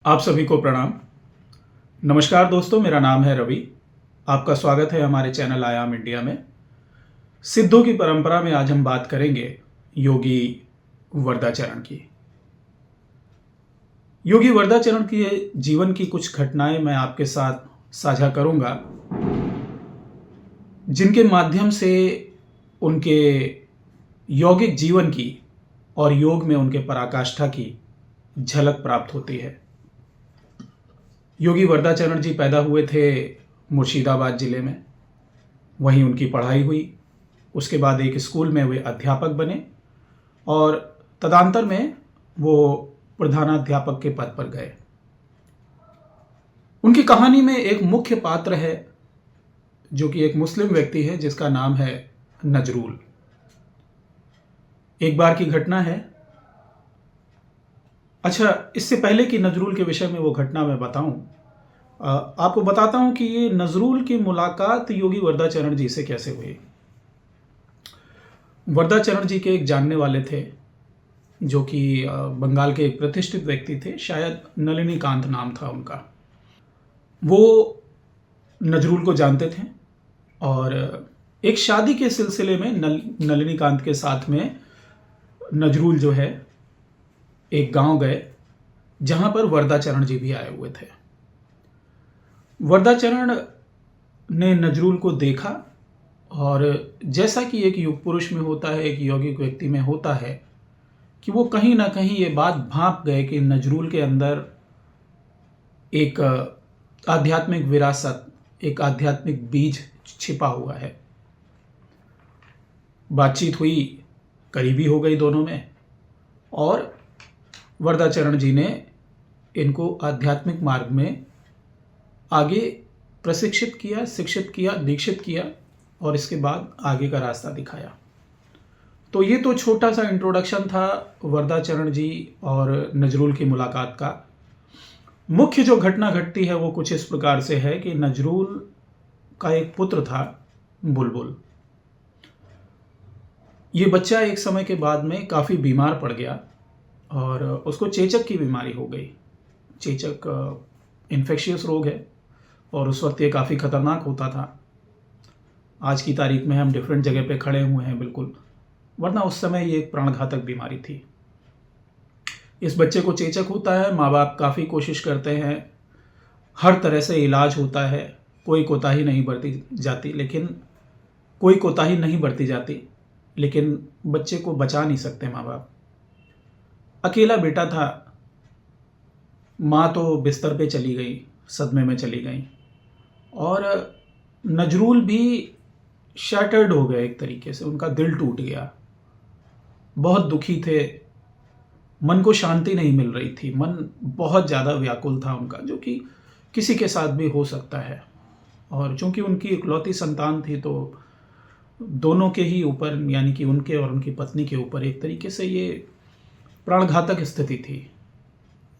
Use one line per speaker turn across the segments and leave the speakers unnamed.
आप सभी को प्रणाम। नमस्कार दोस्तों, मेरा नाम है रवि। आपका स्वागत है हमारे चैनल आयाम इंडिया में। सिद्धों की परंपरा में आज हम बात करेंगे योगी वरदाचरण की। योगी वरदाचरण के जीवन की कुछ घटनाएं मैं आपके साथ साझा करूंगा, जिनके माध्यम से उनके यौगिक जीवन की और योग में उनके पराकाष्ठा की झलक प्राप्त होती है। योगी वरदाचरण जी पैदा हुए थे मुर्शिदाबाद ज़िले में। वहीं उनकी पढ़ाई हुई। उसके बाद एक स्कूल में वे अध्यापक बने और तदंतर में वो प्रधानाध्यापक के पद पर गए। उनकी कहानी में एक मुख्य पात्र है जो कि एक मुस्लिम व्यक्ति है, जिसका नाम है नजरुल। एक बार की घटना है। अच्छा, इससे पहले कि नजरुल के विषय में वो घटना मैं बताऊं, आपको बताता हूं कि ये नजरुल की मुलाकात योगी वरदाचरण जी से कैसे हुई। वरदाचरण जी के एक जानने वाले थे जो कि बंगाल के एक प्रतिष्ठित व्यक्ति थे, शायद नलिनीकांत नाम था उनका। वो नजरुल को जानते थे और एक शादी के सिलसिले में नलिनीकांत के साथ में नजरुल जो है एक गांव गए, जहां पर वरदाचरण जी भी आए हुए थे। वरदाचरण ने नजरुल को देखा और जैसा कि एक युग पुरुष में होता है, एक यौगिक व्यक्ति में होता है, कि वो कहीं ना कहीं ये बात भांप गए कि नजरुल के अंदर एक आध्यात्मिक विरासत, एक आध्यात्मिक बीज छिपा हुआ है। बातचीत हुई, करीबी हो गई दोनों में, और वरदाचरण जी ने इनको आध्यात्मिक मार्ग में आगे प्रशिक्षित किया, शिक्षित किया, दीक्षित किया और इसके बाद आगे का रास्ता दिखाया। तो ये तो छोटा सा इंट्रोडक्शन था वरदाचरण जी और नजरुल की मुलाकात का। मुख्य जो घटना घटती है वो कुछ इस प्रकार से है कि नजरुल का एक पुत्र था, बुलबुल। ये बच्चा एक समय के बाद में काफ़ी बीमार पड़ गया और उसको चेचक की बीमारी हो गई। चेचक इन्फेक्शियस रोग है और उस वक्त ये काफ़ी ख़तरनाक होता था। आज की तारीख में हम डिफरेंट जगह पे खड़े हुए हैं बिल्कुल, वरना उस समय ये एक प्राणघातक बीमारी थी। इस बच्चे को चेचक होता है, माँ बाप काफ़ी कोशिश करते हैं, हर तरह से इलाज होता है, कोई कोताही नहीं बरती जाती, लेकिन बच्चे को बचा नहीं सकते माँ बाप। अकेला बेटा था, माँ तो बिस्तर पे चली गई, सदमे में चली गई, और नजरुल भी शैटर्ड हो गए एक तरीके से। उनका दिल टूट गया, बहुत दुखी थे, मन को शांति नहीं मिल रही थी, मन बहुत ज़्यादा व्याकुल था उनका, जो कि किसी के साथ भी हो सकता है। और चूंकि उनकी इकलौती संतान थी, तो दोनों के ही ऊपर, यानी कि उनके और उनकी पत्नी के ऊपर एक तरीके से ये प्राणघातक स्थिति थी।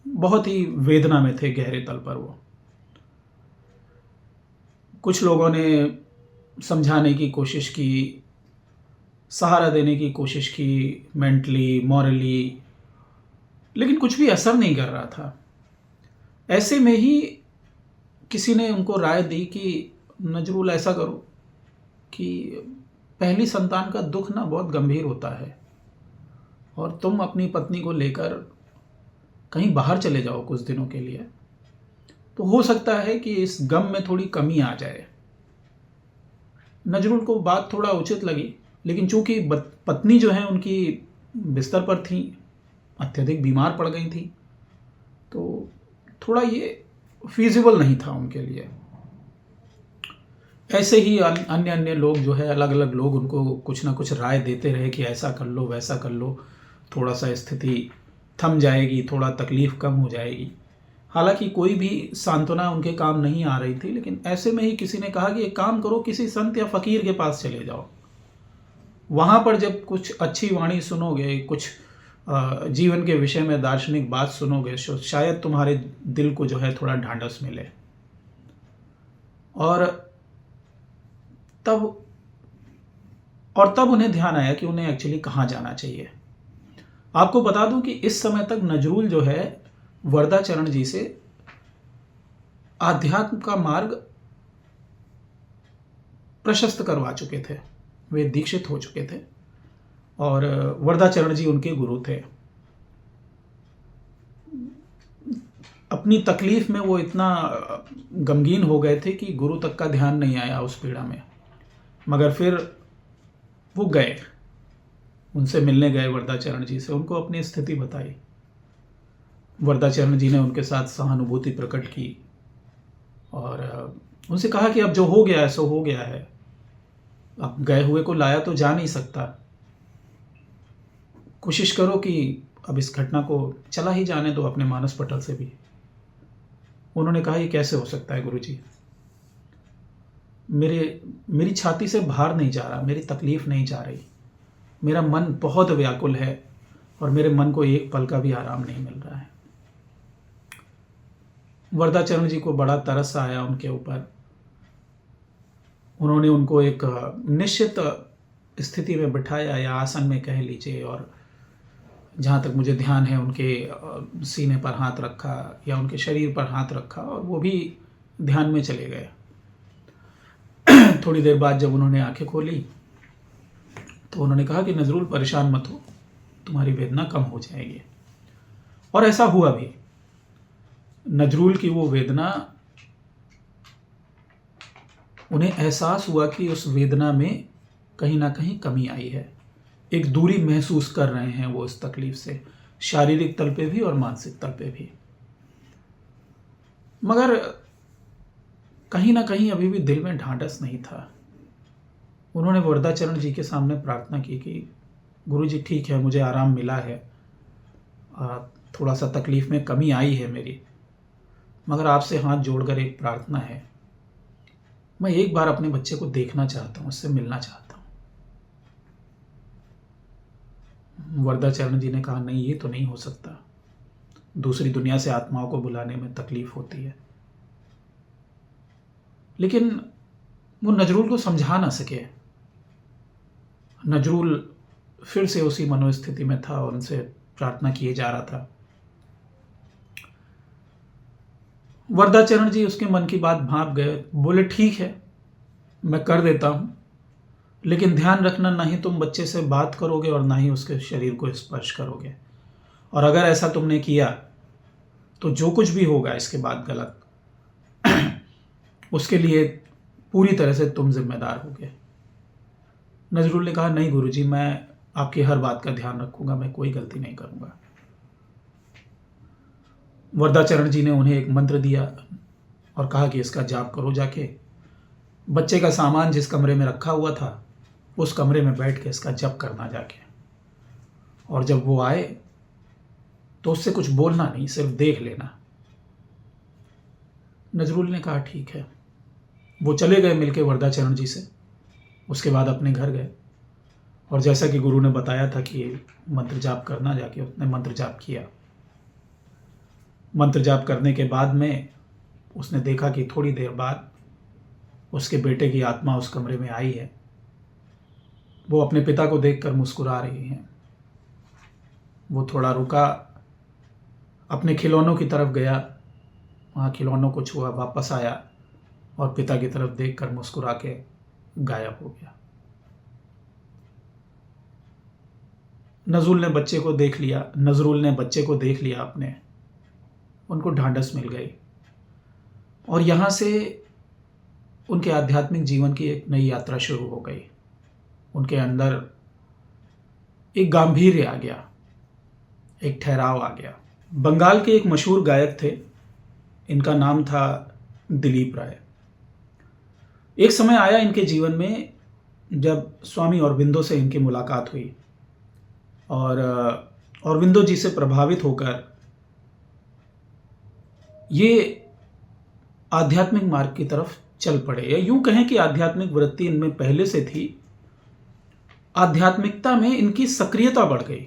बहुत ही वेदना में थे गहरे तल पर वो। कुछ लोगों ने समझाने की कोशिश की, सहारा देने की कोशिश की, मेंटली, मॉरली, लेकिन कुछ भी असर नहीं कर रहा था। ऐसे में ही किसी ने उनको राय दी कि नजरुल, ऐसा करो कि पहली संतान का दुख ना बहुत गंभीर होता है और तुम अपनी पत्नी को लेकर कहीं बाहर चले जाओ कुछ दिनों के लिए, तो हो सकता है कि इस गम में थोड़ी कमी आ जाए। नजरुल को बात थोड़ा उचित लगी, लेकिन चूंकि पत्नी जो है उनकी बिस्तर पर थी, अत्यधिक बीमार पड़ गई थी, तो थोड़ा ये फीजिबल नहीं था उनके लिए। ऐसे ही अन्य अन्य लोग जो है, अलग अलग लोग उनको कुछ ना कुछ राय देते रहे कि ऐसा कर लो, वैसा कर लो, थोड़ा सा स्थिति थम जाएगी, थोड़ा तकलीफ कम हो जाएगी। हालांकि कोई भी सांत्वना उनके काम नहीं आ रही थी, लेकिन ऐसे में ही किसी ने कहा कि एक काम करो, किसी संत या फकीर के पास चले जाओ। वहाँ पर जब कुछ अच्छी वाणी सुनोगे, कुछ जीवन के विषय में दार्शनिक बात सुनोगे, शायद तुम्हारे दिल को जो है थोड़ा ढांढस मिले। और तब उन्हें ध्यान आया कि उन्हें एक्चुअली कहाँ जाना चाहिए। आपको बता दूं कि इस समय तक नजरुल जो है वरदाचरण जी से आध्यात्म का मार्ग प्रशस्त करवा चुके थे। वे दीक्षित हो चुके थे और वरदाचरण जी उनके गुरु थे। अपनी तकलीफ में वो इतना गमगीन हो गए थे कि गुरु तक का ध्यान नहीं आया उस पीड़ा में। मगर फिर वो गए, उनसे मिलने गए वरदाचरण जी से, उनको अपनी स्थिति बताई। वरदाचरण जी ने उनके साथ सहानुभूति प्रकट की और उनसे कहा कि अब जो हो गया है सो हो गया है, अब गए हुए को लाया तो जा नहीं सकता, कोशिश करो कि अब इस घटना को चला ही जाने दो अपने मानस पटल से भी। उन्होंने कहा, ये कैसे हो सकता है गुरुजी, मेरी छाती से भार नहीं जा रहा, मेरी तकलीफ नहीं जा रही, मेरा मन बहुत व्याकुल है और मेरे मन को एक पल का भी आराम नहीं मिल रहा है। वरदाचरण जी को बड़ा तरस आया उनके ऊपर। उन्होंने उनको एक निश्चित स्थिति में बिठाया या आसन में कह लीजिए, और जहाँ तक मुझे ध्यान है उनके सीने पर हाथ रखा या उनके शरीर पर हाथ रखा और वो भी ध्यान में चले गए। थोड़ी देर बाद जब उन्होंने आंखें खोली तो उन्होंने कहा कि नजरुल परेशान मत हो, तुम्हारी वेदना कम हो जाएगी। और ऐसा हुआ भी। नजरुल की वो वेदना, उन्हें एहसास हुआ कि उस वेदना में कहीं ना कहीं कमी आई है, एक दूरी महसूस कर रहे हैं वो इस तकलीफ से, शारीरिक तल पे भी और मानसिक तल पे भी। मगर कहीं ना कहीं अभी भी दिल में ढांढस नहीं था। उन्होंने वरदाचरण जी के सामने प्रार्थना की कि गुरुजी ठीक है, मुझे आराम मिला है, थोड़ा सा तकलीफ में कमी आई है मेरी, मगर आपसे हाथ जोड़कर एक प्रार्थना है, मैं एक बार अपने बच्चे को देखना चाहता हूँ, उससे मिलना चाहता हूँ। वरदाचरण जी ने कहा, नहीं ये तो नहीं हो सकता, दूसरी दुनिया से आत्माओं को बुलाने में तकलीफ होती है। लेकिन वो नजरुल को समझा ना सके। नजरुल फिर से उसी मनोस्थिति में था और उनसे प्रार्थना किए जा रहा था। वरदाचरण जी उसके मन की बात भांप गए, बोले ठीक है मैं कर देता हूं, लेकिन ध्यान रखना, ना ही तुम बच्चे से बात करोगे और ना ही उसके शरीर को स्पर्श करोगे, और अगर ऐसा तुमने किया तो जो कुछ भी होगा इसके बाद गलत, उसके लिए पूरी तरह से तुम जिम्मेदार होगे। नजरुल ने कहा, नहीं गुरुजी, मैं आपकी हर बात का ध्यान रखूंगा, मैं कोई गलती नहीं करूंगा। वरदाचरण जी ने उन्हें एक मंत्र दिया और कहा कि इसका जाप करो जाके, बच्चे का सामान जिस कमरे में रखा हुआ था उस कमरे में बैठ के इसका जप करना जाके, और जब वो आए तो उससे कुछ बोलना नहीं, सिर्फ देख लेना। नजरुल ने कहा ठीक है। वो चले गए मिलके वरदाचरण जी से। उसके बाद अपने घर गए और जैसा कि गुरु ने बताया था कि मंत्र जाप करना, जाके उसने मंत्र जाप किया। मंत्र जाप करने के बाद में उसने देखा कि थोड़ी देर बाद उसके बेटे की आत्मा उस कमरे में आई है। वो अपने पिता को देखकर मुस्कुरा रही हैं। वो थोड़ा रुका, अपने खिलौनों की तरफ गया, वहाँ खिलौनों को छुआ, वापस आया और पिता की तरफ देखकर मुस्कुरा के गायब हो गया। नजरुल ने बच्चे को देख लिया अपने, उनको ढांढस मिल गई और यहाँ से उनके आध्यात्मिक जीवन की एक नई यात्रा शुरू हो गई। उनके अंदर एक गांभीर्य आ गया, एक ठहराव आ गया। बंगाल के एक मशहूर गायक थे, इनका नाम था दिलीप राय। एक समय आया इनके जीवन में जब स्वामी औरबिंदो से इनकी मुलाकात हुई और औरबिंदो जी से प्रभावित होकर ये आध्यात्मिक मार्ग की तरफ चल पड़े, या यूं कहें कि आध्यात्मिक वृत्ति इनमें पहले से थी। आध्यात्मिकता में इनकी सक्रियता बढ़ गई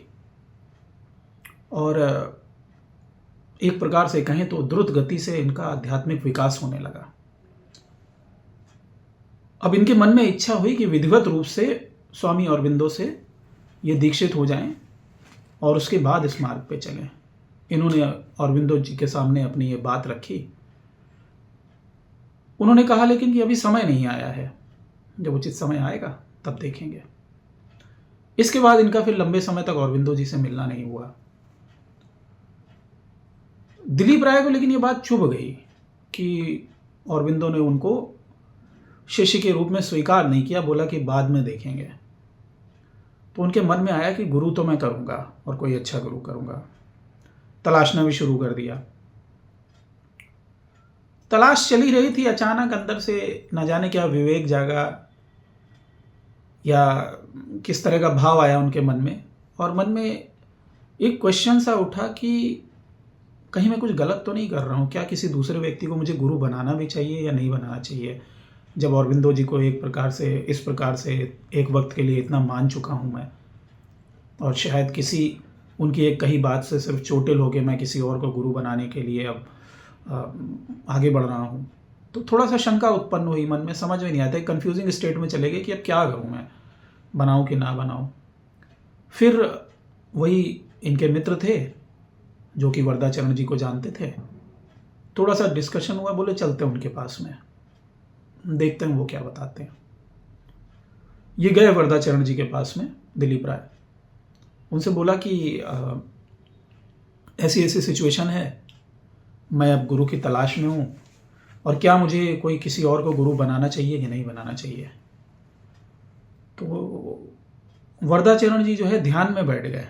और एक प्रकार से कहें तो द्रुत गति से इनका आध्यात्मिक विकास होने लगा। अब इनके मन में इच्छा हुई कि विधिवत रूप से स्वामी औरबिंदो से ये दीक्षित हो जाएं और उसके बाद इस मार्ग पे चलें। इन्होंने अरविंदो जी के सामने अपनी ये बात रखी। उन्होंने कहा लेकिन कि अभी समय नहीं आया है, जब उचित समय आएगा तब देखेंगे। इसके बाद इनका फिर लंबे समय तक अरविंदो जी से मिलना नहीं हुआ। दिलीप राय को लेकिन ये बात चुभ गई कि अरविंदो ने उनको शिष्य के रूप में स्वीकार नहीं किया, बोला कि बाद में देखेंगे। तो उनके मन में आया कि गुरु तो मैं करूंगा और कोई अच्छा गुरु करूंगा। तलाशना भी शुरू कर दिया। तलाश चली रही थी, अचानक अंदर से न जाने क्या विवेक जागा या किस तरह का भाव आया उनके मन में, और मन में एक क्वेश्चन सा उठा कि कहीं मैं कुछ गलत तो नहीं कर रहा हूँ, क्या किसी दूसरे व्यक्ति को मुझे गुरु बनाना भी चाहिए या नहीं बनाना चाहिए, जब अरविंदो जी को एक प्रकार से इस प्रकार से एक वक्त के लिए इतना मान चुका हूँ मैं, और शायद किसी उनकी एक कही बात से सिर्फ चोटिल हो के मैं किसी और को गुरु बनाने के लिए अब आगे बढ़ रहा हूँ। तो थोड़ा सा शंका उत्पन्न हुई मन में, समझ में नहीं आता, एक कन्फ्यूजिंग स्टेट में चले गए कि अब क्या करूँ मैं, बनाऊँ कि ना बनाऊँ। फिर वही इनके मित्र थे जो कि वरदाचरण जी को जानते थे, थोड़ा सा डिस्कशन हुआ, बोले चलते हैं उनके पास में, देखते हैं वो क्या बताते हैं। ये गए वरदाचरण जी के पास में, दिलीप राय। उनसे बोला कि ऐसी ऐसी सिचुएशन है, मैं अब गुरु की तलाश में हूँ, और क्या मुझे कोई किसी और को गुरु बनाना चाहिए कि नहीं बनाना चाहिए। तो वरदाचरण जी जो है ध्यान में बैठ गए।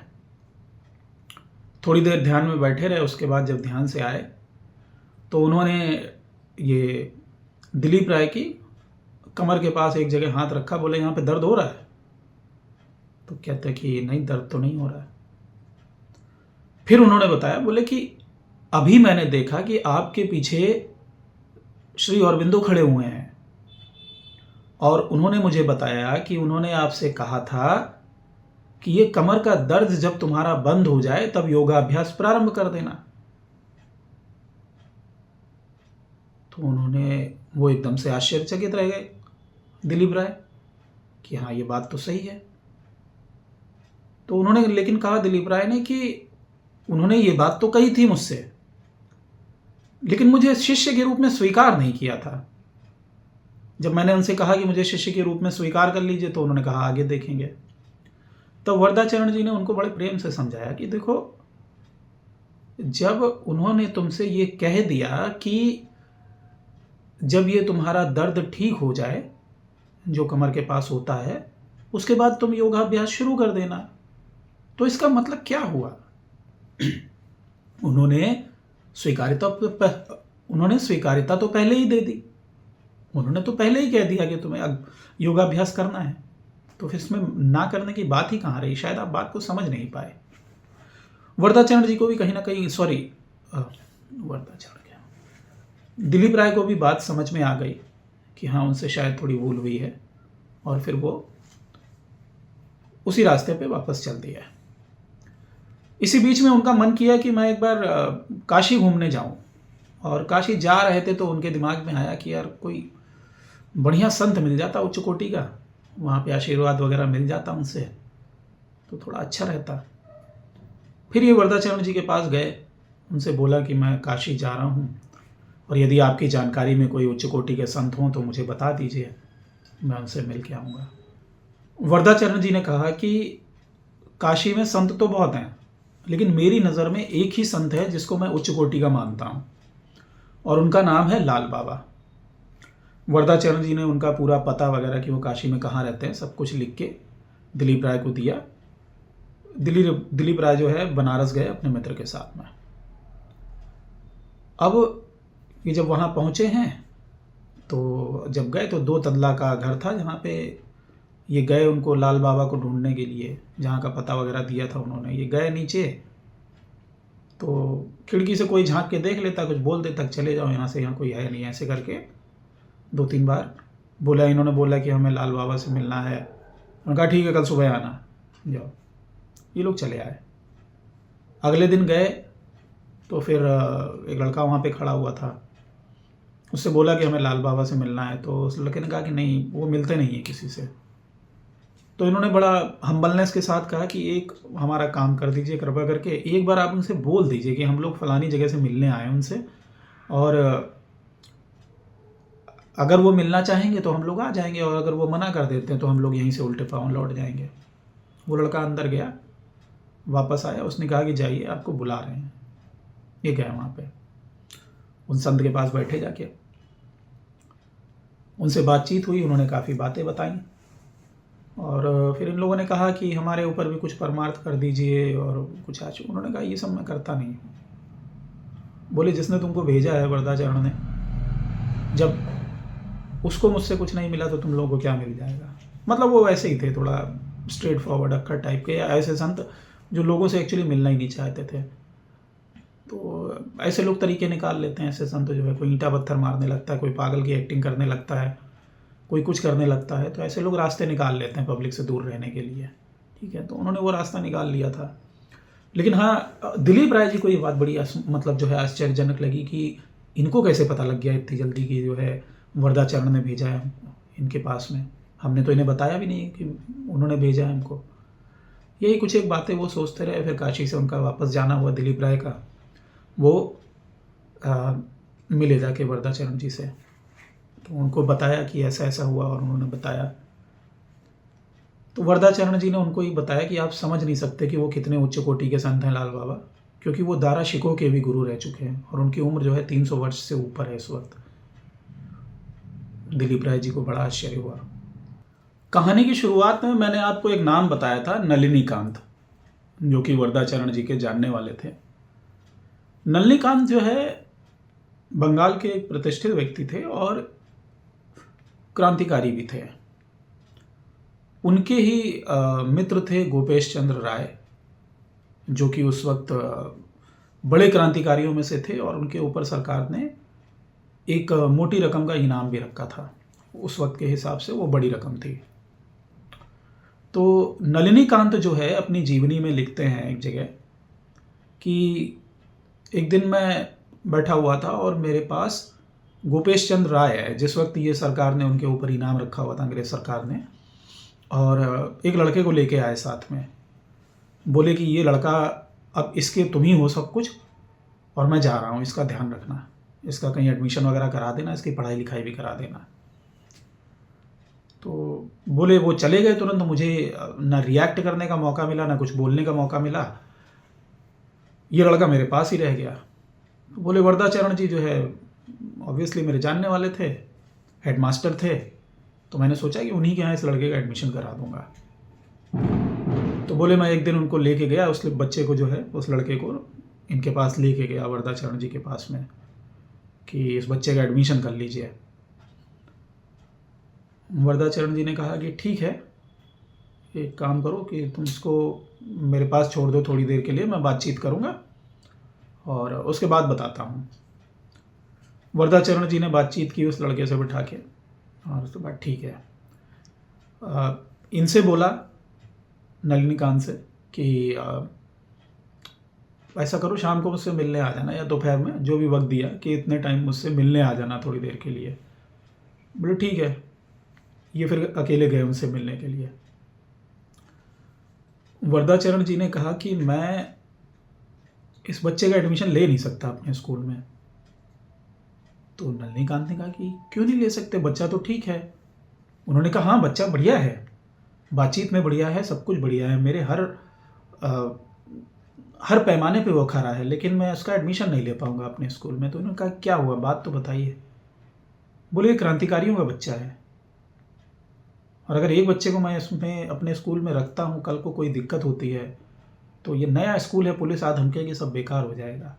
थोड़ी देर ध्यान में बैठे रहे, उसके बाद जब ध्यान से आए तो उन्होंने ये दिलीप राय की कमर के पास एक जगह हाथ रखा, बोले यहाँ पे दर्द हो रहा है। तो कहते हैं कि नहीं, दर्द तो नहीं हो रहा है। फिर उन्होंने बताया, बोले कि अभी मैंने देखा कि आपके पीछे श्री अरविंदो खड़े हुए हैं, और उन्होंने मुझे बताया कि उन्होंने आपसे कहा था कि ये कमर का दर्द जब तुम्हारा बंद हो जाए तब योगाभ्यास प्रारंभ कर देना। तो वो एकदम से आश्चर्यचकित रह गए दिलीप राय कि हाँ, ये बात तो सही है। तो उन्होंने लेकिन कहा दिलीप राय ने कि उन्होंने ये बात तो कही थी मुझसे, लेकिन मुझे शिष्य के रूप में स्वीकार नहीं किया था। जब मैंने उनसे कहा कि मुझे शिष्य के रूप में स्वीकार कर लीजिए, तो उन्होंने कहा आगे देखेंगे। तब वरदाचरण जी ने उनको बड़े प्रेम से समझाया कि देखो, जब उन्होंने तुमसे ये कह दिया कि जब ये तुम्हारा दर्द ठीक हो जाए जो कमर के पास होता है, उसके बाद तुम योगाभ्यास शुरू कर देना, तो इसका मतलब क्या हुआ? उन्होंने स्वीकारिता तो पहले ही दे दी। उन्होंने तो पहले ही कह दिया कि तुम्हें अब योगाभ्यास करना है, तो फिर इसमें ना करने की बात ही कहाँ रही? शायद आप बात को समझ नहीं पाए। वरदाचरण जी को भी कहीं ना कहीं दिलीप राय को भी बात समझ में आ गई कि हाँ, उनसे शायद थोड़ी भूल हुई है, और फिर वो उसी रास्ते पे वापस चल दिया। इसी बीच में उनका मन किया कि मैं एक बार काशी घूमने जाऊं, और काशी जा रहे थे तो उनके दिमाग में आया कि यार कोई बढ़िया संत मिल जाता उच्च कोटि का, वहाँ पे आशीर्वाद वगैरह मिल जाता उनसे, तो थोड़ा अच्छा रहता। फिर ये वरदाचरण जी के पास गए, उनसे बोला कि मैं काशी जा रहा हूँ, और यदि आपकी जानकारी में कोई उच्च कोटि के संत हों तो मुझे बता दीजिए, मैं उनसे मिल के आऊँगा। वरदाचरण जी ने कहा कि काशी में संत तो बहुत हैं, लेकिन मेरी नज़र में एक ही संत है जिसको मैं उच्च कोटि का मानता हूँ, और उनका नाम है लाल बाबा। वरदाचरण जी ने उनका पूरा पता वगैरह कि वो काशी में कहाँ रहते हैं सब कुछ लिख के दिलीप राय को दिया। दिलीप राय जो है बनारस गए अपने मित्र के साथ में। अब ये जब वहाँ पहुँचे हैं, तो जब गए तो 2 तल्ला का घर था जहाँ पे ये गए उनको लाल बाबा को ढूंढने के लिए, जहाँ का पता वगैरह दिया था उन्होंने। ये गए नीचे, तो खिड़की से कोई झांक के देख लेता, कुछ बोल देता चले जाओ यहाँ से, यहाँ कोई है नहीं, ऐसे करके 2-3 बार बोला। इन्होंने बोला कि हमें लाल बाबा से मिलना है। उन्होंने कहा ठीक है, कल सुबह आना, जाओ। ये लोग चले आए। अगले दिन गए तो फिर एक लड़का वहाँ पे खड़ा हुआ था, उससे बोला कि हमें लाल बाबा से मिलना है। तो उस लड़के ने कहा कि नहीं, वो मिलते नहीं है किसी से। तो इन्होंने बड़ा हम्बलनेस के साथ कहा कि एक हमारा काम कर दीजिए कृपया करके, एक बार आप उनसे बोल दीजिए कि हम लोग फलानी जगह से मिलने आए हैं उनसे, और अगर वो मिलना चाहेंगे तो हम लोग आ जाएंगे, और अगर वो मना कर देते हैं तो हम लोग यहीं से उल्टे पाँव लौट जाएंगे। वो लड़का अंदर गया, वापस आया, उसने कहा कि जाइए आपको बुला रहे हैं। ये गया वहाँ पे उन संत के पास बैठे, जाके उनसे बातचीत हुई, उन्होंने काफ़ी बातें बताई, और फिर इन लोगों ने कहा कि हमारे ऊपर भी कुछ परमार्थ कर दीजिए और कुछ आज। उन्होंने कहा ये सब मैं करता नहीं हूँ। बोले जिसने तुमको भेजा है वरदाचरण ने, जब उसको मुझसे कुछ नहीं मिला तो तुम लोगों को क्या मिल जाएगा। मतलब वो वैसे ही थे, थोड़ा स्ट्रेट फॉरवर्ड अक्खर टाइप के, ऐसे संत जो लोगों से एक्चुअली मिलना ही नहीं चाहते थे। तो ऐसे लोग तरीके निकाल लेते हैं, ऐसे संत जो है, कोई ईंटा पत्थर मारने लगता है, कोई पागल की एक्टिंग करने लगता है, कोई कुछ करने लगता है, तो ऐसे लोग रास्ते निकाल लेते हैं पब्लिक से दूर रहने के लिए। ठीक है, तो उन्होंने वो रास्ता निकाल लिया था। लेकिन हाँ, दिलीप राय जी को ये बात बड़ी मतलब जो है आश्चर्यजनक लगी कि इनको कैसे पता लग गया इतनी जल्दी कि जो है वरदाचरण ने भेजा है इनके पास में, हमने तो इन्हें बताया भी नहीं कि उन्होंने भेजा है हमको। यही कुछ एक बातें वो सोचते रहे। फिर काशी से उनका वापस जाना हुआ दिलीप राय का, वो मिले जाके वरदाचरण जी से, तो उनको बताया कि ऐसा ऐसा हुआ, और उन्होंने बताया। तो वरदाचरण जी ने उनको ही बताया कि आप समझ नहीं सकते कि वो कितने उच्च कोटि के संत हैं लाल बाबा, क्योंकि वो दारा शिकोह के भी गुरु रह चुके हैं, और उनकी उम्र जो है 300 वर्ष से ऊपर है इस वक्त। दिलीप राय जी को बड़ा आश्चर्य हुआ। कहानी की शुरुआत में मैंने आपको एक नाम बताया था, नलिनीकांत, जो कि वरदाचरण जी के जानने वाले थे। नलिनीकांत जो है बंगाल के एक प्रतिष्ठित व्यक्ति थे और क्रांतिकारी भी थे। उनके ही मित्र थे गोपेश चंद्र राय, जो कि उस वक्त बड़े क्रांतिकारियों में से थे, और उनके ऊपर सरकार ने एक मोटी रकम का इनाम भी रखा था। उस वक्त के हिसाब से वो बड़ी रकम थी। तो नलिनीकांत जो है अपनी जीवनी में लिखते हैं एक जगह कि एक दिन मैं बैठा हुआ था और मेरे पास गोपेश चंद्र राय है, जिस वक्त ये सरकार ने उनके ऊपर इनाम रखा हुआ था, अंग्रेज सरकार ने, और एक लड़के को लेके आए साथ में। बोले कि ये लड़का, अब इसके तुम ही हो सब कुछ, और मैं जा रहा हूँ, इसका ध्यान रखना, इसका कहीं एडमिशन वगैरह करा देना, इसकी पढ़ाई लिखाई भी करा देना। तो बोले वो चले गए तुरंत। मुझे ना रिएक्ट करने का मौका मिला, ना कुछ बोलने का मौका मिला। ये लड़का मेरे पास ही रह गया। तो बोले वरदाचरण जी जो है ऑब्वियसली मेरे जानने वाले थे, हेडमास्टर थे, तो मैंने सोचा कि उन्हीं के यहाँ इस लड़के का एडमिशन करा दूंगा। तो बोले मैं एक दिन उनको लेके गया, उस बच्चे को जो है, उस लड़के को इनके पास लेके गया वरदाचरण जी के पास में कि इस बच्चे का एडमिशन कर लीजिए। वरदाचरण जी ने कहा कि ठीक है, एक काम करो कि तुम इसको मेरे पास छोड़ दो थोड़ी देर के लिए, मैं बातचीत करूँगा और उसके बाद बताता हूँ। वरदाचरण जी ने बातचीत की उस लड़के से बिठा के, और उसके बाद ठीक है, इनसे बोला नलिनीकांत से कि ऐसा करो शाम को मुझसे मिलने आ जाना, या दोपहर में, जो भी वक्त दिया कि इतने टाइम मुझसे मिलने आ जाना थोड़ी देर के लिए। बोले ठीक है। ये फिर अकेले गए उनसे मिलने के लिए। वरदाचरण जी ने कहा कि मैं इस बच्चे का एडमिशन ले नहीं सकता अपने स्कूल में। तो नलिनीकांत ने कहा कि क्यों नहीं ले सकते, बच्चा तो ठीक है। उन्होंने कहा हाँ बच्चा बढ़िया है, बातचीत में बढ़िया है, सब कुछ बढ़िया है, मेरे हर पैमाने पे वो खरा है, लेकिन मैं उसका एडमिशन नहीं ले पाऊंगा अपने स्कूल में। तो उन्होंने कहा क्या हुआ, बात तो बताइए। बोले क्रांतिकारियों का बच्चा है, और अगर एक बच्चे को मैं इसमें अपने स्कूल में रखता हूँ, कल को कोई दिक्कत होती है तो ये नया स्कूल है, पुलिस आ धमकेगी, सब बेकार हो जाएगा।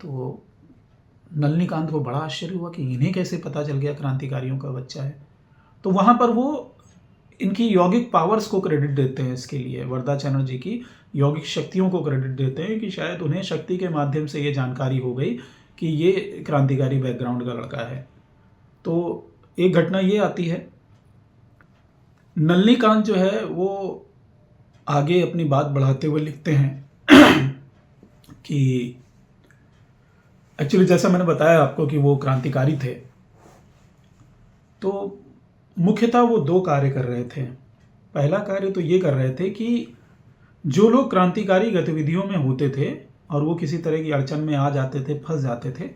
तो नलिनीकांत को बड़ा आश्चर्य हुआ कि इन्हें कैसे पता चल गया क्रांतिकारियों का बच्चा है। तो वहाँ पर वो इनकी यौगिक पावर्स को क्रेडिट देते हैं इसके लिए, वरदाचरण जी की यौगिक शक्तियों को क्रेडिट देते हैं कि शायद उन्हें शक्ति के माध्यम से ये जानकारी हो गई कि ये क्रांतिकारी बैकग्राउंड का लड़का है। तो एक घटना ये आती है, नलिनीकांत जो है वो आगे अपनी बात बढ़ाते हुए लिखते हैं कि एक्चुअली जैसा मैंने बताया आपको कि वो क्रांतिकारी थे, तो मुख्यतः वो दो कार्य कर रहे थे। पहला कार्य तो ये कर रहे थे कि जो लोग क्रांतिकारी गतिविधियों में होते थे और वो किसी तरह की अड़चन में आ जाते थे, फंस जाते थे,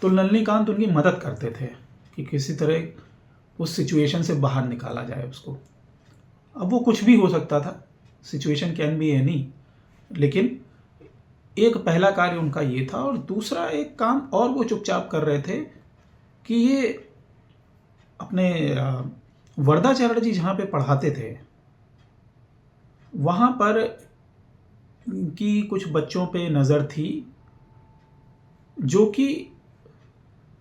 तो नलिनीकांत उनकी मदद करते थे कि किसी तरह उस सिचुएशन से बाहर निकाला जाए उसको। अब वो कुछ भी हो सकता था, सिचुएशन कैन बी एनी, लेकिन एक पहला कार्य उनका ये था। और दूसरा एक काम और वो चुपचाप कर रहे थे कि ये अपने वरदाचरण जी जहाँ पे पढ़ाते थे वहाँ पर की कुछ बच्चों पे नज़र थी जो कि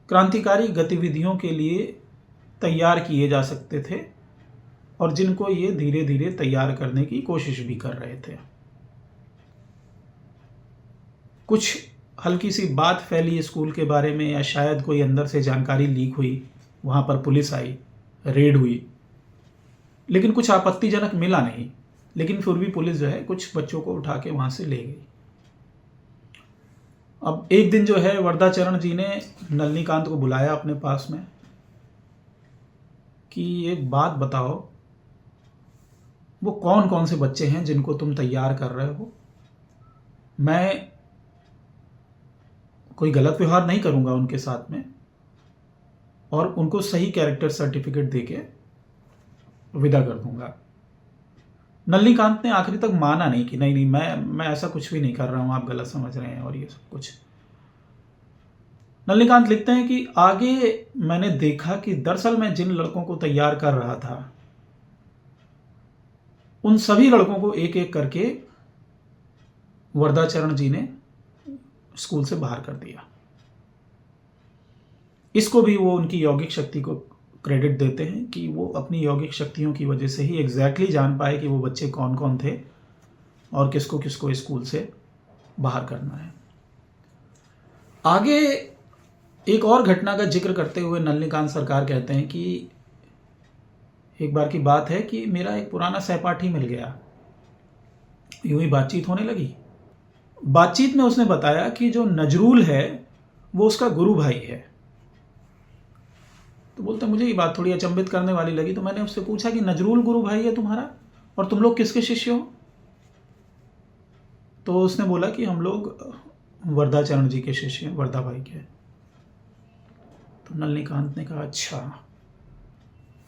क्रांतिकारी गतिविधियों के लिए तैयार किए जा सकते थे और जिनको ये धीरे धीरे तैयार करने की कोशिश भी कर रहे थे। कुछ हल्की सी बात फैली स्कूल के बारे में या शायद कोई अंदर से जानकारी लीक हुई, वहाँ पर पुलिस आई, रेड हुई, लेकिन कुछ आपत्तिजनक मिला नहीं। लेकिन फिर भी पुलिस जो है कुछ बच्चों को उठा के वहाँ से ले गई। अब एक दिन जो है वरदाचरण जी ने नलिनीकांत को बुलाया अपने पास में कि एक बात बताओ, वो कौन कौन से बच्चे हैं जिनको तुम तैयार कर रहे हो? मैं कोई गलत व्यवहार नहीं करूंगा उनके साथ में और उनको सही कैरेक्टर सर्टिफिकेट देके विदा कर दूंगा। नलिनीकांत ने आखिरी तक माना नहीं कि नहीं मैं ऐसा कुछ भी नहीं कर रहा हूं, आप गलत समझ रहे हैं और ये सब कुछ। नलिनीकांत लिखते हैं कि आगे मैंने देखा कि दरअसल मैं जिन लड़कों को तैयार कर रहा था उन सभी लड़कों को एक एक करके वरदाचरण जी ने स्कूल से बाहर कर दिया। इसको भी वो उनकी यौगिक शक्ति को क्रेडिट देते हैं कि वो अपनी यौगिक शक्तियों की वजह से ही एग्जैक्टली जान पाए कि वो बच्चे कौन कौन थे और किसको किसको स्कूल से बाहर करना है। आगे एक और घटना का जिक्र करते हुए नलिनीकांत सरकार कहते हैं कि एक बार की बात है कि मेरा एक पुराना सहपाठी मिल गया। यूं ही बातचीत होने लगी। बातचीत में उसने बताया कि जो नजरूल है वो उसका गुरु भाई है। तो बोलते मुझे ये बात थोड़ी अचंभित करने वाली लगी, तो मैंने उससे पूछा कि नजरूल गुरु भाई है तुम्हारा और तुम लोग किसके शिष्य हो? तो उसने बोला कि हम लोग वरदाचरण जी के शिष्य हैं, वरदा भाई के। तो नलिनीकांत ने कहा अच्छा।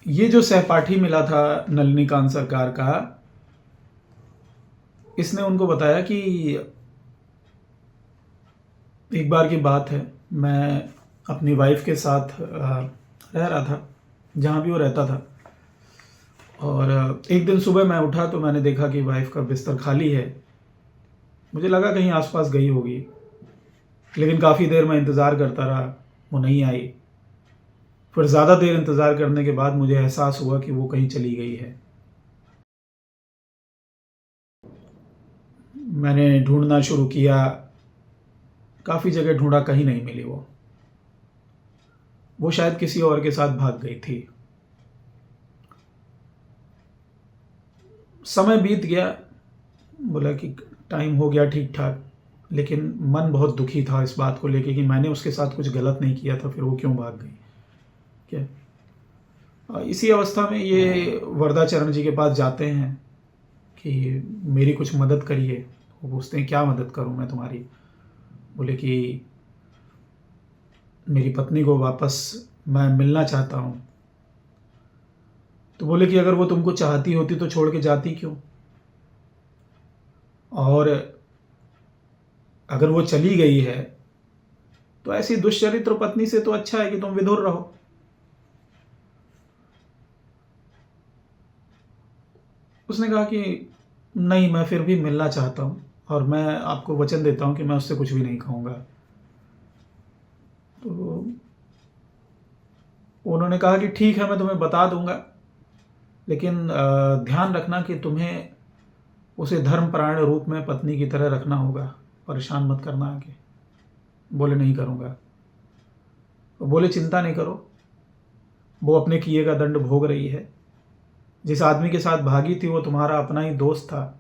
ये जो सहपाठी मिला था नलिनीकांत सरकार का, इसने उनको बताया कि एक बार की बात है, मैं अपनी वाइफ के साथ रह रहा था जहाँ भी वो रहता था, और एक दिन सुबह मैं उठा तो मैंने देखा कि वाइफ का बिस्तर खाली है। मुझे लगा कहीं आसपास गई होगी, लेकिन काफ़ी देर मैं इंतज़ार करता रहा, वो नहीं आई। फिर ज़्यादा देर इंतज़ार करने के बाद मुझे एहसास हुआ कि वो कहीं चली गई है। मैंने ढूंढना शुरू किया, काफ़ी जगह ढूंढा, कहीं नहीं मिली वो शायद किसी और के साथ भाग गई थी। समय बीत गया, बोला कि टाइम हो गया ठीक ठाक, लेकिन मन बहुत दुखी था इस बात को लेके कि मैंने उसके साथ कुछ गलत नहीं किया था, फिर वो क्यों भाग गई। क्या इसी अवस्था में ये वरदाचरण जी के पास जाते हैं कि मेरी कुछ मदद करिए। वो पूछते हैं क्या मदद करूं मैं तुम्हारी? बोले कि मेरी पत्नी को वापस मैं मिलना चाहता हूं। तो बोले कि अगर वो तुमको चाहती होती तो छोड़ के जाती क्यों, और अगर वो चली गई है तो ऐसी दुष्चरित्र पत्नी से तो अच्छा है कि तुम विधुर रहो। उसने कहा कि नहीं, मैं फिर भी मिलना चाहता हूं और मैं आपको वचन देता हूं कि मैं उससे कुछ भी नहीं खाऊंगा। तो उन्होंने कहा कि ठीक है, मैं तुम्हें बता दूंगा, लेकिन ध्यान रखना कि तुम्हें उसे धर्मपरायण रूप में पत्नी की तरह रखना होगा, परेशान मत करना आगे। बोले नहीं करूंगा। तो बोले चिंता नहीं करो, वो अपने किए का दंड भोग रही है। जिस आदमी के साथ भागी थी वो तुम्हारा अपना ही दोस्त था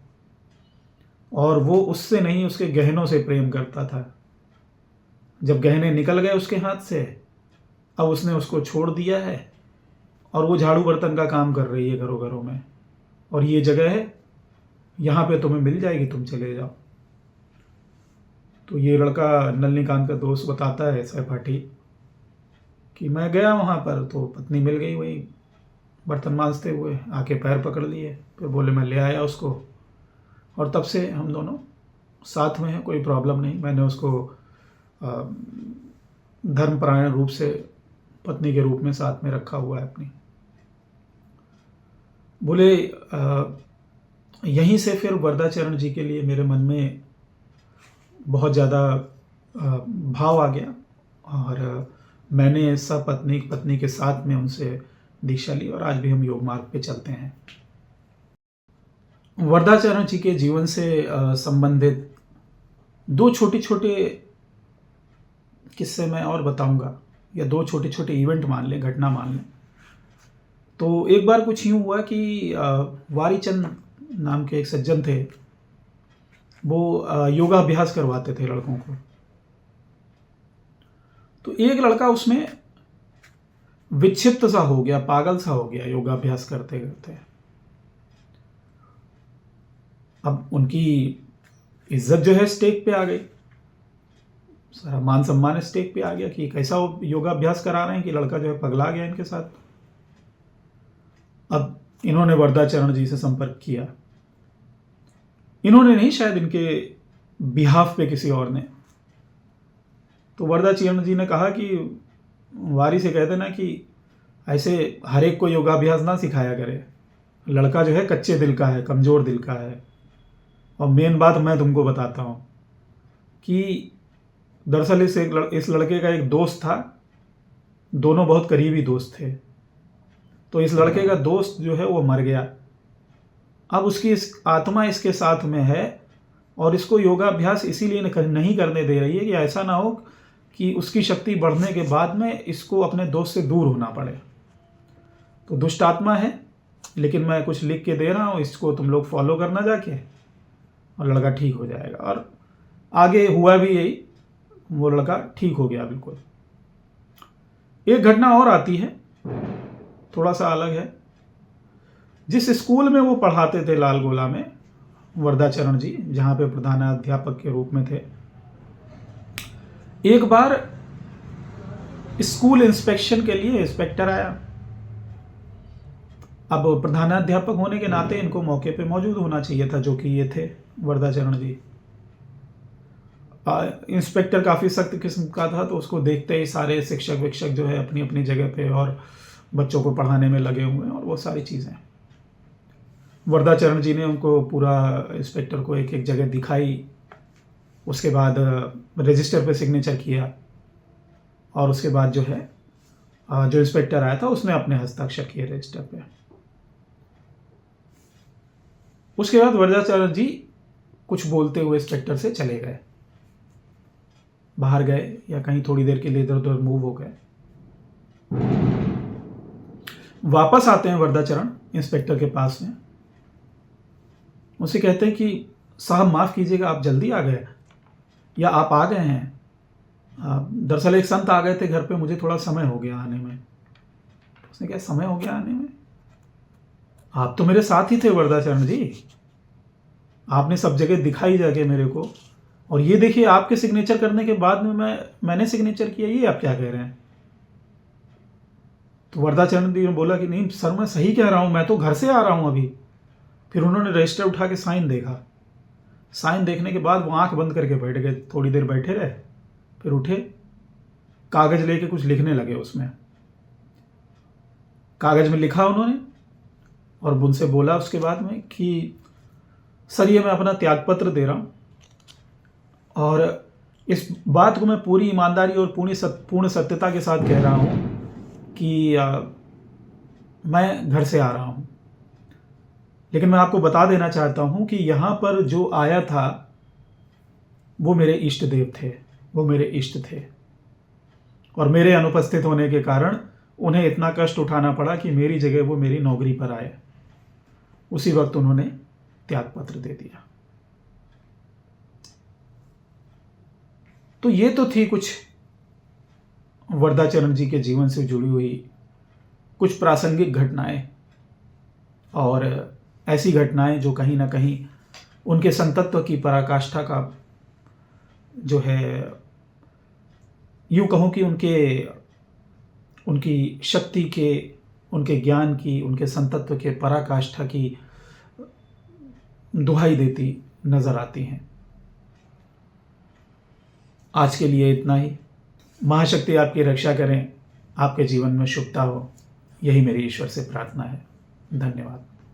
और वो उससे नहीं, उसके गहनों से प्रेम करता था। जब गहने निकल गए उसके हाथ से, अब उसने उसको छोड़ दिया है और वो झाड़ू बर्तन का काम कर रही है घरों घरों में, और ये जगह है, यहाँ पे तुम्हें मिल जाएगी, तुम चले जाओ। तो ये लड़का नलिनीकांत का दोस्त बताता है सहपाठी कि मैं गया वहाँ पर तो पत्नी मिल गई, वही बर्तन मांजते हुए, आके पैर पकड़ लिए, फिर बोले मैं ले आया उसको, और तब से हम दोनों साथ में हैं, कोई प्रॉब्लम नहीं। मैंने उसको धर्मपरायण रूप से पत्नी के रूप में साथ में रखा हुआ है अपनी। बोले यहीं से फिर वरदाचरण जी के लिए मेरे मन में बहुत ज़्यादा भाव आ गया, और मैंने सब पत्नी के साथ में उनसे दीक्षा ली, और आज भी हम योग मार्ग पे चलते हैं। वरदाचरण जी के जीवन से संबंधित दो छोटे छोटे किस्से मैं और बताऊंगा, या दो छोटे छोटे इवेंट मान लें, घटना मान लें। तो एक बार कुछ यूँ हुआ कि वारीचंद नाम के एक सज्जन थे, वो योगाभ्यास करवाते थे लड़कों को। तो एक लड़का उसमें विक्षिप्त सा हो गया, पागल सा हो गया योगाभ्यास करते करते। अब उनकी इज्जत जो है स्टेक पे आ गई, सारा मान सम्मान स्टेक पे आ गया कि कैसा वो योगाभ्यास करा रहे हैं कि लड़का जो है पगला गया इनके साथ। अब इन्होंने वरदाचरण जी से संपर्क किया, इन्होंने नहीं, शायद इनके बिहाफ पे किसी और ने। तो वरदाचरण जी ने कहा कि वारी से कह देना कि ऐसे हर एक को योगाभ्यास ना सिखाया करे, लड़का जो है कच्चे दिल का है, कमज़ोर दिल का है। और मेन बात मैं तुमको बताता हूँ कि दरअसल इस लड़के का एक दोस्त था, दोनों बहुत करीबी दोस्त थे। तो इस लड़के का दोस्त जो है वो मर गया, अब उसकी आत्मा इसके साथ में है, और इसको योगाभ्यास इसीलिए नहीं करने दे रही है कि ऐसा ना हो कि उसकी शक्ति बढ़ने के बाद में इसको अपने दोस्त से दूर होना पड़े। तो दुष्ट आत्मा है, लेकिन मैं कुछ लिख के दे रहा हूँ, इसको तुम लोग फॉलो करना जाके, और लड़का ठीक हो जाएगा। और आगे हुआ भी यही, वो लड़का ठीक हो गया बिल्कुल। एक घटना और आती है, थोड़ा सा अलग है। जिस स्कूल में वो पढ़ाते थे लाल गोला में, वरदाचरण जी जहाँ पे प्रधानाध्यापक के रूप में थे, एक बार स्कूल इंस्पेक्शन के लिए इंस्पेक्टर आया। अब प्रधानाध्यापक होने के नाते इनको मौके पे मौजूद होना चाहिए था, जो कि ये थे वरदाचरण जी। इंस्पेक्टर काफ़ी सख्त किस्म का था, तो उसको देखते ही सारे शिक्षक विक्षक जो है अपनी अपनी जगह पे और बच्चों को पढ़ाने में लगे हुए हैं, और वो सारी चीज़ें। वरदाचरण जी ने उनको पूरा इंस्पेक्टर को एक एक जगह दिखाई, उसके बाद रजिस्टर पे सिग्नेचर किया, और उसके बाद जो है जो इंस्पेक्टर आया था उसने अपने हस्ताक्षर किए रजिस्टर पे। उसके बाद वरदाचरण जी कुछ बोलते हुए इंस्पेक्टर से चले गए, बाहर गए या कहीं थोड़ी देर के लिए इधर उधर मूव हो गए। वापस आते हैं वरदाचरण इंस्पेक्टर के पास में, उनसे कहते हैं कि साहब माफ़ कीजिएगा, आप जल्दी आ गए या आप आ गए हैं? दरअसल एक संत आ गए थे घर पे, मुझे थोड़ा समय हो गया आने में। उसने कहा समय हो गया आने में? आप तो मेरे साथ ही थे वरदाचरण जी, आपने सब जगह दिखाई जाके मेरे को, और ये देखिए आपके सिग्नेचर करने के बाद में मैंने सिग्नेचर किया, ये आप क्या कह रहे हैं? तो वरदाचरण जी ने बोला कि नहीं सर, मैं सही कह रहा हूँ, मैं तो घर से आ रहा हूँ अभी। फिर उन्होंने रजिस्टर उठा के साइन देखा, साइन देखने के बाद वो आंख बंद करके बैठ गए, थोड़ी देर बैठे रहे, फिर उठे, कागज़ लेके कुछ लिखने लगे उसमें। कागज़ में लिखा उन्होंने, और उनसे बोला उसके बाद में कि सर ये मैं अपना त्यागपत्र दे रहा हूँ, और इस बात को मैं पूरी ईमानदारी और पूर्ण सत्यता के साथ कह रहा हूँ कि मैं घर से आ रहा हूँ, लेकिन मैं आपको बता देना चाहता हूँ कि यहाँ पर जो आया था वो मेरे इष्ट देव थे, वो मेरे इष्ट थे, और मेरे अनुपस्थित होने के कारण उन्हें इतना कष्ट उठाना पड़ा कि मेरी जगह वो मेरी नौकरी पर आए। उसी वक्त उन्होंने त्यागपत्र दे दिया। तो ये तो थी कुछ वरदाचरण जी के जीवन से जुड़ी हुई कुछ प्रासंगिक घटनाएं और ऐसी घटनाएं जो कहीं ना कहीं उनके संतत्व की पराकाष्ठा का जो है, यूँ कहूँ कि उनकी शक्ति के, उनके ज्ञान की, उनके संतत्व के पराकाष्ठा की दुहाई देती नजर आती हैं। आज के लिए इतना ही। महाशक्ति आपकी रक्षा करें, आपके जीवन में शुभता हो, यही मेरी ईश्वर से प्रार्थना है। धन्यवाद।